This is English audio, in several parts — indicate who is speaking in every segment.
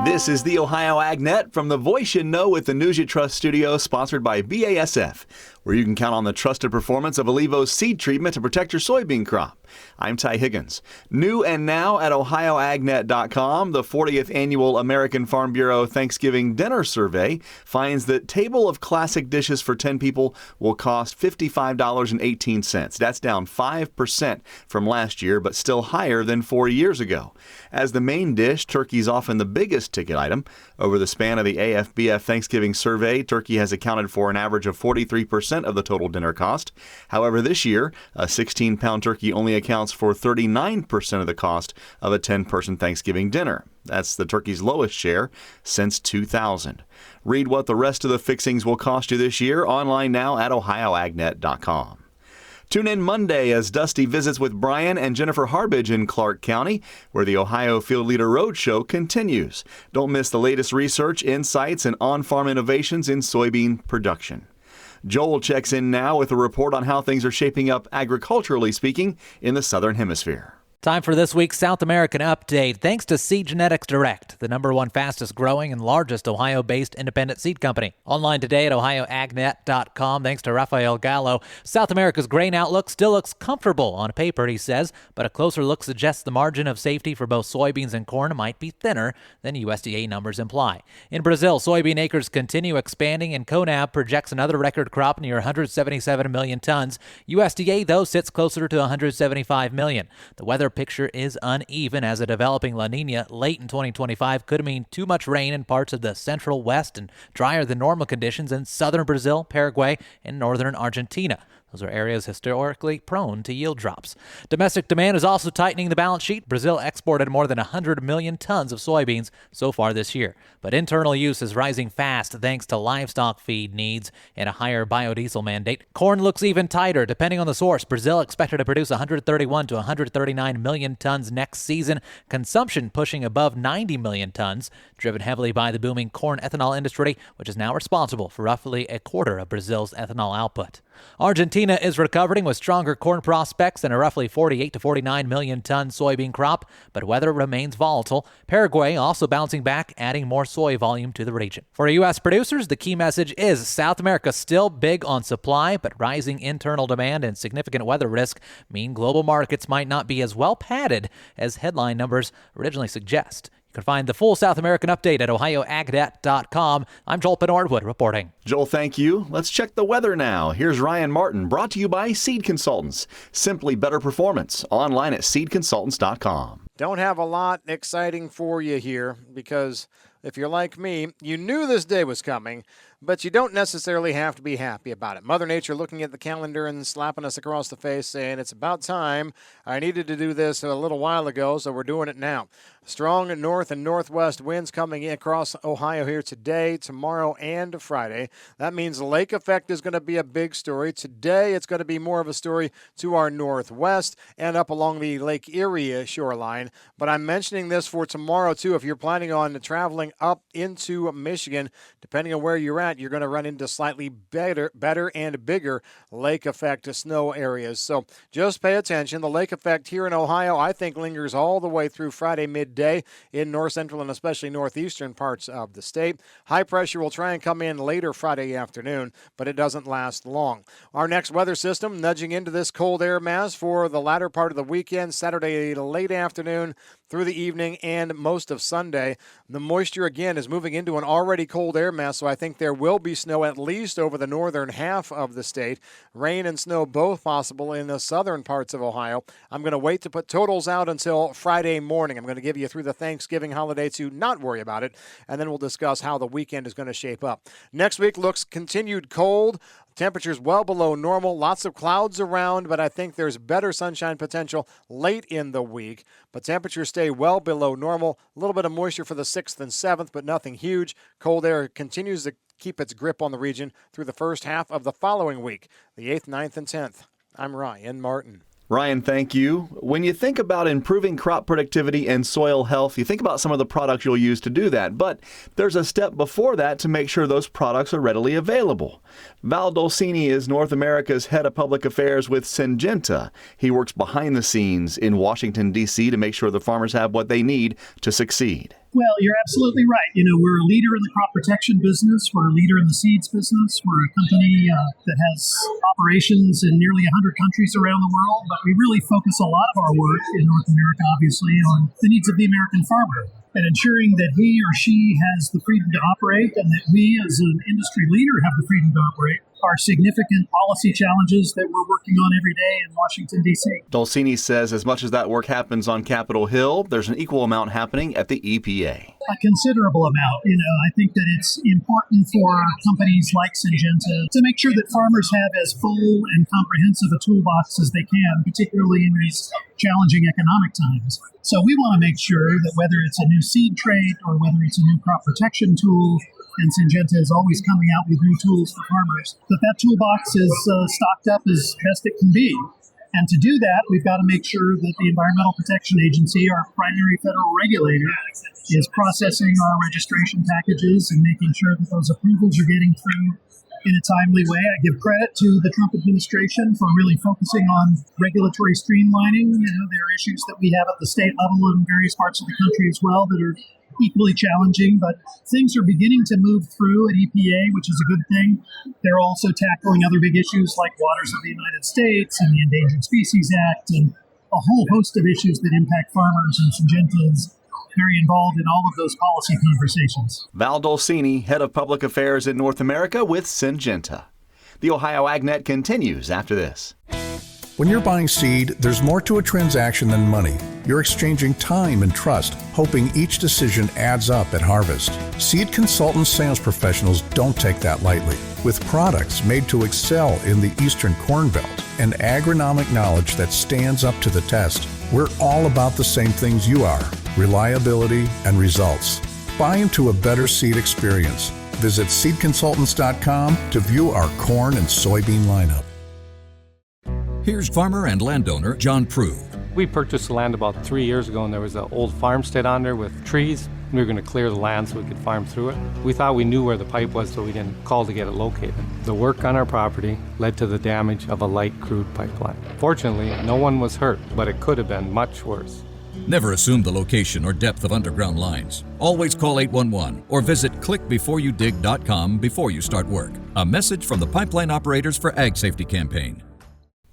Speaker 1: This is the Ohio AgNet from the Voice You Know with the News You Trust studio, sponsored by BASF, where you can count on the trusted performance of Alivo's seed treatment to protect your soybean crop. I'm Ty Higgins. New and now at OhioAgNet.com, the 40th Annual American Farm Bureau Thanksgiving Dinner Survey finds that table of classic dishes for 10 people will cost $55.18. That's down 5% from last year, but still higher than 4 years ago. As the main dish, turkey is often the biggest ticket item. Over the span of the AFBF Thanksgiving survey, turkey has accounted for an average of 43% of the total dinner cost. However, this year, a 16-pound turkey only accounts for 39% of the cost of a 10-person Thanksgiving dinner. That's the turkey's lowest share since 2000. Read what the rest of the fixings will cost you this year online now at OhioAgNet.com. Tune in Monday as Dusty visits with Brian and Jennifer Harbidge in Clark County, where the Ohio Field Leader Roadshow continues. Don't miss the latest research, insights, and on-farm innovations in soybean production. Joel checks in now with a report on how things are shaping up agriculturally speaking in the Southern Hemisphere.
Speaker 2: Time for this week's South American Update. Thanks to Seed Genetics Direct, the #1 fastest growing and largest Ohio-based independent seed company. Online today at OhioAgNet.com. Thanks to Rafael Gallo. South America's grain outlook still looks comfortable on paper, he says, but a closer look suggests the margin of safety for both soybeans and corn might be thinner than USDA numbers imply. In Brazil, soybean acres continue expanding, and CONAB projects another record crop near 177 million tons. USDA, though, sits closer to 175 million. The weather picture is uneven, as a developing La Nina late in 2025 could mean too much rain in parts of the central west and drier than normal conditions in southern Brazil, Paraguay, and northern Argentina. Those are areas historically prone to yield drops. Domestic demand is also tightening the balance sheet. Brazil exported more than 100 million tons of soybeans so far this year. But internal use is rising fast thanks to livestock feed needs and a higher biodiesel mandate. Corn looks even tighter, depending on the source. Brazil expected to produce 131 to 139 million tons next season. Consumption pushing above 90 million tons, driven heavily by the booming corn ethanol industry, which is now responsible for roughly a quarter of Brazil's ethanol output. Argentina is recovering with stronger corn prospects and a roughly 48 to 49 million ton soybean crop, but weather remains volatile. Paraguay also bouncing back, adding more soy volume to the region. For U.S. producers, the key message is South America still big on supply, but rising internal demand and significant weather risk mean global markets might not be as well padded as headline numbers originally suggest. You can find the full South American update at OhioAgNet.com. I'm Joel Penordwood reporting.
Speaker 1: Joel, thank you. Let's check the weather now. Here's Ryan Martin, brought to you by Seed Consultants. Simply better performance. Online at seedconsultants.com.
Speaker 3: Don't have a lot exciting for you here because if you're like me, you knew this day was coming, but you don't necessarily have to be happy about it. Mother Nature looking at the calendar and slapping us across the face saying, it's about time. I needed to do this a little while ago, so we're doing it now. Strong north and northwest winds coming in across Ohio here today, tomorrow, and Friday. That means the lake effect is going to be a big story. Today, it's going to be more of a story to our northwest and up along the Lake Erie shoreline. But I'm mentioning this for tomorrow, too. If you're planning on traveling up into Michigan, depending on where you're at, you're going to run into slightly better and bigger lake effect snow areas. So just pay attention. The lake effect here in Ohio, I think, lingers all the way through Friday midday in north central and especially northeastern parts of the state. High pressure will try and come in later Friday afternoon, but it doesn't last long. Our next weather system nudging into this cold air mass for the latter part of the weekend, Saturday late afternoon through the evening and most of Sunday. The moisture again is moving into an already cold air mass, so I think there will be snow at least over the northern half of the state. Rain and snow both possible in the southern parts of Ohio. I'm going to wait to put totals out until Friday morning. I'm going to give you through the Thanksgiving holiday to not worry about it, and then we'll discuss how the weekend is going to shape up. Next week looks continued cold. Temperatures well below normal, lots of clouds around, but I think there's better sunshine potential late in the week. But temperatures stay well below normal. A little bit of moisture for the 6th and 7th, but nothing huge. Cold air continues to keep its grip on the region through the first half of the following week, the 8th, 9th, and 10th. I'm Ryan Martin.
Speaker 1: Ryan, thank you. When you think about improving crop productivity and soil health, you think about some of the products you'll use to do that. But there's a step before that to make sure those products are readily available. Val Dolcini is North America's head of public affairs with Syngenta. He works behind the scenes in Washington, D.C. to make sure the farmers have what they need to succeed.
Speaker 4: Well, you're absolutely right. We're a leader in the crop protection business. We're a leader in the seeds business. We're a company that has operations in nearly 100 countries around the world, but we really focus a lot of our work in North America, obviously, on the needs of the American farmer and ensuring that he or she has the freedom to operate and that we as an industry leader have the freedom to operate are significant policy challenges that we're working on every day in Washington, D.C.
Speaker 1: Dolcini says as much as that work happens on Capitol Hill, there's an equal amount happening at the EPA.
Speaker 4: A considerable amount. I think that it's important for companies like Syngenta to make sure that farmers have as full and comprehensive a toolbox as they can, particularly in these challenging economic times. So we want to make sure that whether it's a new seed trait or whether it's a new crop protection tool, and Syngenta is always coming out with new tools for farmers, that toolbox is stocked up as best it can be. And to do that, we've got to make sure that the Environmental Protection Agency, our primary federal regulator, is processing our registration packages and making sure that those approvals are getting through in a timely way. I give credit to the Trump administration for really focusing on regulatory streamlining. There are issues that we have at the state level in various parts of the country as well that are equally challenging, but things are beginning to move through at EPA, which is a good thing. They're also tackling other big issues like waters of the United States and the Endangered Species Act and a whole host of issues that impact farmers, and Syngenta is very involved in all of those policy conversations.
Speaker 1: Val Dolcini, Head of Public Affairs in North America with Syngenta. The Ohio AgNet continues after this.
Speaker 5: When you're buying seed, there's more to a transaction than money. You're exchanging time and trust, hoping each decision adds up at harvest. Seed consultant sales professionals don't take that lightly. With products made to excel in the Eastern Corn Belt and agronomic knowledge that stands up to the test, we're all about the same things you are: reliability and results. Buy into a better seed experience. Visit seedconsultants.com to view our corn and soybean lineup.
Speaker 6: Here's farmer and landowner John Prue.
Speaker 7: We purchased the land about 3 years ago, and there was an old farmstead on there with trees. We were going to clear the land so we could farm through it. We thought we knew where the pipe was, so we didn't call to get it located. The work on our property led to the damage of a light crude pipeline. Fortunately, no one was hurt, but it could have been much worse.
Speaker 6: Never assume the location or depth of underground lines. Always call 811 or visit clickbeforeyoudig.com before you start work. A message from the Pipeline Operators for Ag Safety campaign.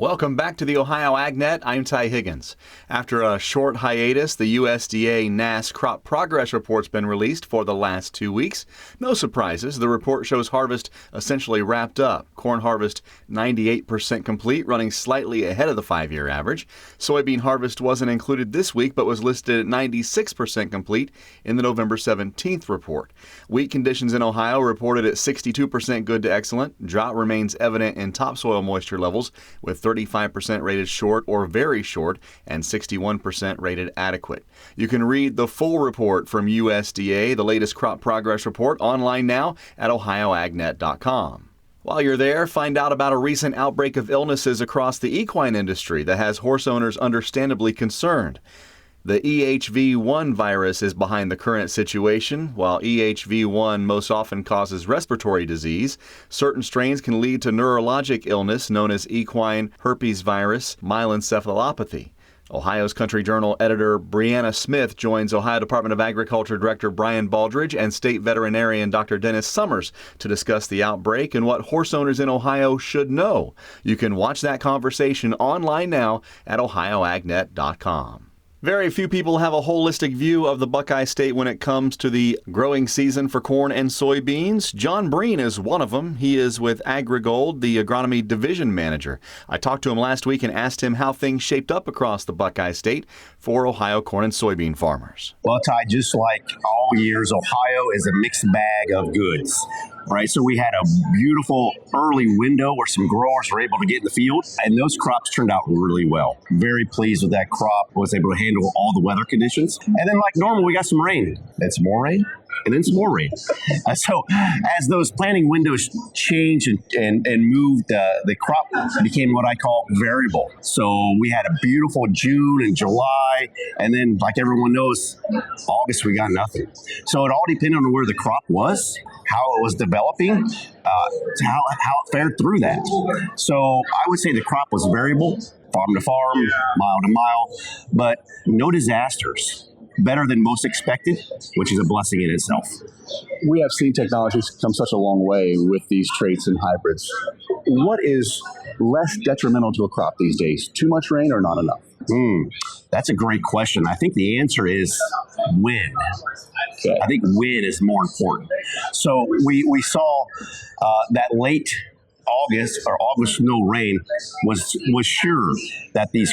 Speaker 1: Welcome back to the Ohio AgNet. I'm Ty Higgins. After a short hiatus, the USDA NASS Crop Progress Report's been released for the last 2 weeks. No surprises. The report shows harvest essentially wrapped up. Corn harvest 98% complete, running slightly ahead of the 5-year average. Soybean harvest wasn't included this week, but was listed at 96% complete in the November 17th report. Wheat conditions in Ohio reported at 62% good to excellent. Drought remains evident in topsoil moisture levels, with 35% rated short or very short and 61% rated adequate. You can read the full report from USDA, the latest crop progress report, online now at ohioagnet.com. While you're there, find out about a recent outbreak of illnesses across the equine industry that has horse owners understandably concerned. The EHV1 virus is behind the current situation. While EHV1 most often causes respiratory disease, certain strains can lead to neurologic illness known as equine herpes virus myelencephalopathy. Ohio's Country Journal editor Brianna Smith joins Ohio Department of Agriculture Director Brian Baldridge and State Veterinarian Dr. Dennis Summers to discuss the outbreak and what horse owners in Ohio should know. You can watch that conversation online now at ohioagnet.com. Very few people have a holistic view of the Buckeye State when it comes to the growing season for corn and soybeans. John Breen is one of them. He is with AgriGold, the agronomy division manager. I talked to him last week and asked him how things shaped up across the Buckeye State for Ohio corn and soybean farmers.
Speaker 8: Well, Ty, just like all years, Ohio is a mixed bag of goods. Right, so we had a beautiful early window where some growers were able to get in the field, and those crops turned out really well. Very pleased with that crop, was able to handle all the weather conditions. And then like normal, we got some rain, and some more rain, and then some more rain. So as those planting windows changed and moved, the crop became what I call variable. So we had a beautiful June and July, and then like everyone knows, August we got nothing. So it all depended on where the crop was, how it was developing, how it fared through that. So I would say the crop was variable, farm to farm, mile to mile, but no disasters. better than most expected, which is a blessing in itself.
Speaker 9: We have seen technologies come such a long way with these traits and hybrids. What is less detrimental to a crop these days? Too much rain or not enough?
Speaker 8: That's a great question. I think the answer is when. Okay. I think when is more important. So we saw that late August snow rain was sure that the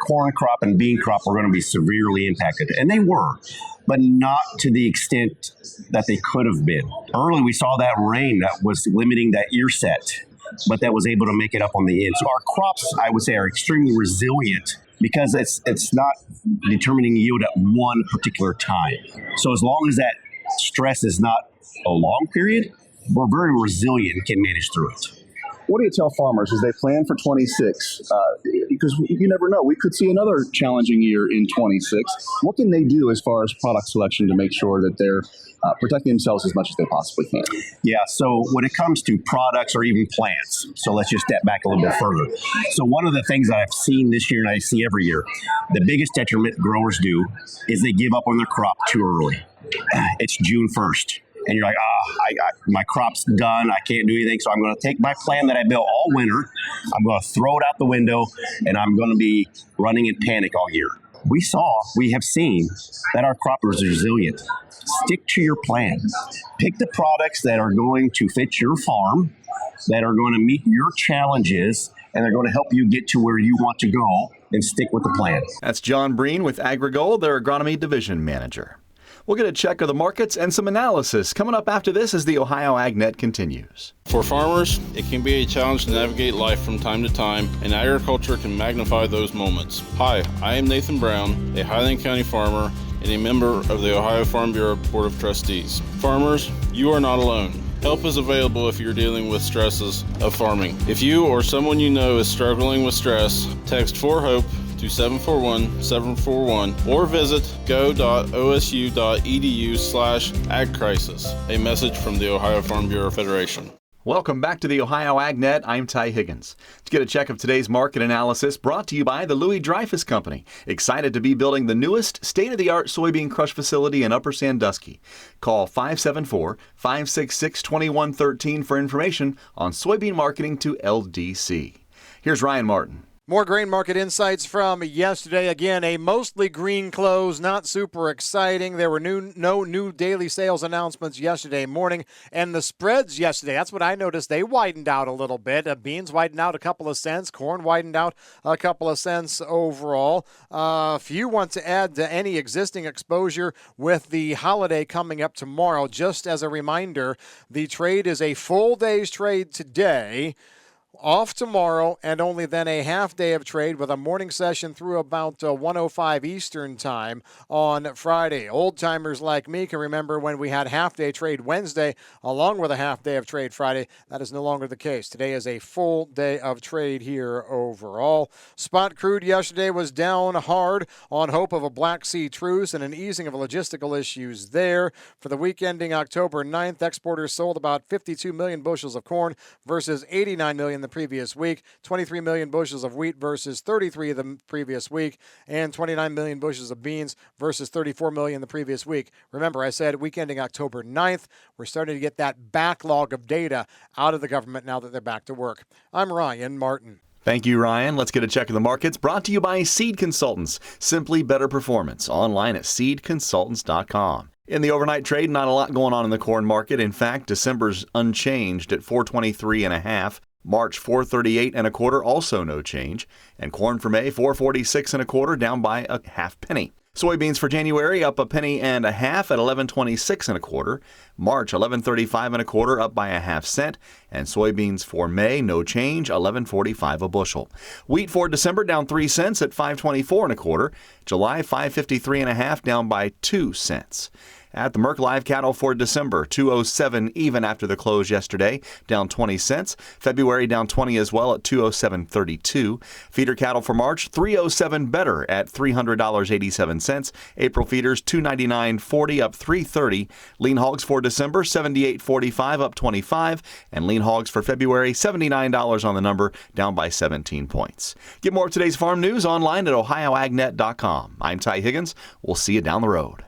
Speaker 8: corn crop and bean crop were going to be severely impacted, and they were, but not to the extent that they could have been. Early, we saw that rain that was limiting that ear set, but that was able to make it up on the end. So our crops, I would say, are extremely resilient because it's not determining yield at one particular time. So as long as that stress is not a long period, we're very resilient and can manage through it.
Speaker 9: What do you tell farmers as they plan for 26? Because you never know. We could see another challenging year in 26. What can they do as far as product selection to make sure that they're protecting themselves as much as they possibly can?
Speaker 8: Yeah, so when it comes to products or even plants, so let's just step back a little bit further. So one of the things that I've seen this year and I see every year, the biggest detriment growers do is they give up on their crop too early. It's June 1st. And you're like, my crop's done. I can't do anything. So I'm going to take my plan that I built all winter. I'm going to throw it out the window, and I'm going to be running in panic all year. We have seen that our crop is resilient. Stick to your plan. Pick the products that are going to fit your farm, that are going to meet your challenges, and they're going to help you get to where you want to go, and stick with the plan.
Speaker 1: That's John Breen with AgriGold, their agronomy division manager. We'll get a check of the markets and some analysis coming up after this as the Ohio AgNet continues.
Speaker 10: For farmers, it can be a challenge to navigate life from time to time, and agriculture can magnify those moments. Hi, I am Nathan Brown, a Highland County farmer and a member of the Ohio Farm Bureau Board of Trustees. Farmers, you are not alone. Help is available if you're dealing with stresses of farming. If you or someone you know is struggling with stress, text 4HOPE to 741-741 or visit go.osu.edu/agcrisis. A message from the Ohio Farm Bureau Federation.
Speaker 1: Welcome back to the Ohio AgNet. I'm Ty Higgins. To get a check of today's market analysis brought to you by the Louis Dreyfus Company. Excited to be building the newest state-of-the-art soybean crush facility in Upper Sandusky. Call 574-566-2113 for information on soybean marketing to LDC. Here's Ryan Martin.
Speaker 3: More grain market insights from yesterday. Again, a mostly green close, not super exciting. There were no new daily sales announcements yesterday morning. And the spreads yesterday, that's what I noticed. They widened out a little bit. Beans widened out a couple of cents. Corn widened out a couple of cents overall. If you want to add to any existing exposure with the holiday coming up tomorrow, just as a reminder, the trade is a full day's trade today, off tomorrow, and only then a half day of trade with a morning session through about 1:05 Eastern time on Friday. Old timers like me can remember when we had half day trade Wednesday along with a half day of trade Friday. That is no longer the case. Today is a full day of trade here overall. Spot crude yesterday was down hard on hope of a Black Sea truce and an easing of logistical issues there. For the week ending October 9th, exporters sold about 52 million bushels of corn versus 89 million the previous week, 23 million bushels of wheat versus 33 the previous week, and 29 million bushels of beans versus 34 million the previous week. Remember, I said week ending October 9th. We're starting to get that backlog of data out of the government now that they're back to work. I'm Ryan Martin.
Speaker 1: Thank you, Ryan. Let's get a check of the markets brought to you by Seed Consultants. Simply better performance. Online at seedconsultants.com. In the overnight trade, not a lot going on in the corn market. In fact, December's unchanged at 423.5. March 438.25, also no change, and corn for May 446.25, down by a half penny. Soybeans for January up a penny and a half at 1126.25. March 1135.25, up by a half cent, and soybeans for May no change, 1145 a bushel. Wheat for December down 3 cents at 524.25. July 553.5, down by 2 cents. At the Merc live cattle for December, 207 even after the close yesterday, down 20 cents. February down 20 as well at 207.32. Feeder cattle for March, 307 better at $300.87. April feeders, 299.40 up 3.30. Lean hogs for December, 78.45 up 25. And lean hogs for February, $79 on the number, down by 17 points. Get more of today's farm news online at ohioagnet.com. I'm Ty Higgins. We'll see you down the road.